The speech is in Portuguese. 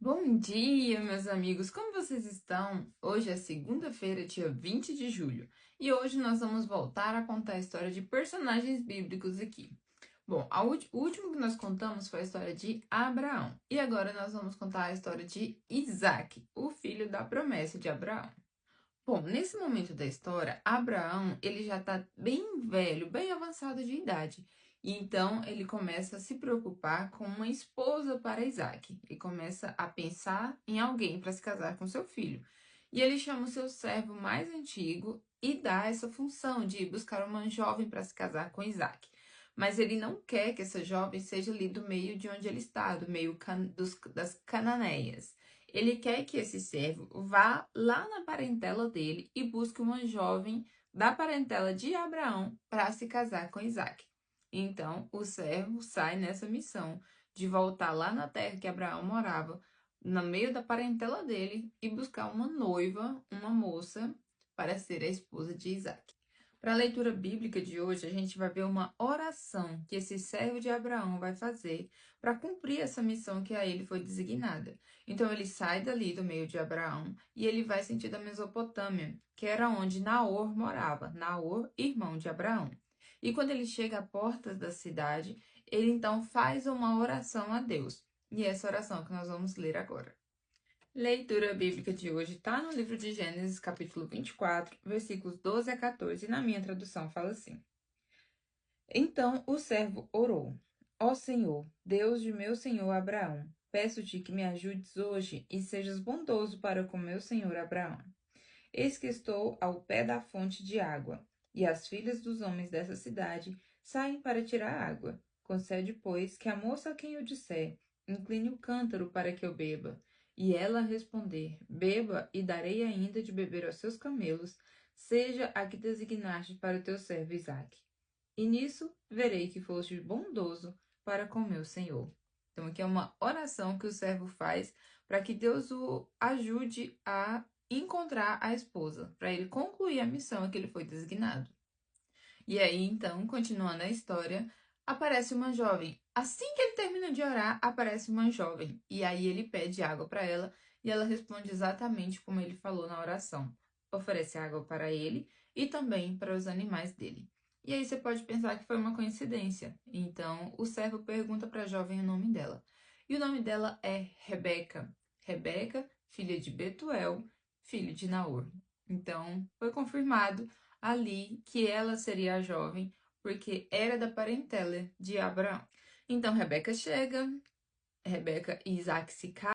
Bom dia, meus amigos! Como vocês estão? Hoje é segunda-feira, dia 20 de julho, e hoje nós vamos voltar a contar a história de personagens bíblicos aqui. Bom, o último que nós contamos foi a história de Abraão, e agora nós vamos contar a história de Isaac, o filho da promessa de Abraão. Bom, nesse momento da história, Abraão, ele já está bem velho, bem avançado de idade. E então ele começa a se preocupar com uma esposa para Isaac. E começa a pensar em alguém para se casar com seu filho. E ele chama o seu servo mais antigo e dá essa função de ir buscar uma jovem para se casar com Isaac. Mas ele não quer que essa jovem seja ali do meio de onde ele está, do meio das Cananeias. Ele quer que esse servo vá lá na parentela dele e busque uma jovem da parentela de Abraão para se casar com Isaac. Então, o servo sai nessa missão de voltar lá na terra que Abraão morava, no meio da parentela dele, e buscar uma noiva, uma moça, para ser a esposa de Isaac. Para a leitura bíblica de hoje, a gente vai ver uma oração que esse servo de Abraão vai fazer para cumprir essa missão que a ele foi designada. Então ele sai dali do meio de Abraão e ele vai sentido a Mesopotâmia, que era onde Naor morava, Naor, irmão de Abraão. E quando ele chega à porta da cidade, ele então faz uma oração a Deus. E essa oração que nós vamos ler agora. Leitura bíblica de hoje está no livro de Gênesis, capítulo 24, versículos 12 a 14, e na minha tradução fala assim: Então o servo orou: Ó Senhor, Deus de meu senhor Abraão, peço-te que me ajudes hoje e sejas bondoso para com meu senhor Abraão. Eis que estou ao pé da fonte de água, e as filhas dos homens dessa cidade saem para tirar água. Concede, pois, que a moça a quem eu disser, incline o cântaro para que eu beba, e ela responder, beba, e darei ainda de beber aos seus camelos, seja a que designaste para o teu servo Isaque. E nisso verei que foste bondoso para com meu senhor. Então, aqui é uma oração que o servo faz para que Deus o ajude a encontrar a esposa, para ele concluir a missão a que ele foi designado. E aí, então, continuando a história, aparece uma jovem. Assim que ele termina de orar, aparece uma jovem. E aí ele pede água para ela e ela responde exatamente como ele falou na oração. Oferece água para ele e também para os animais dele. E aí você pode pensar que foi uma coincidência. Então, o servo pergunta para a jovem o nome dela. E o nome dela é Rebeca. Rebeca, filha de Betuel, filho de Naor. Então, foi confirmado ali que ela seria a jovem, porque era da parentela de Abraão. Então Rebeca chega, Rebeca e Isaac se casam.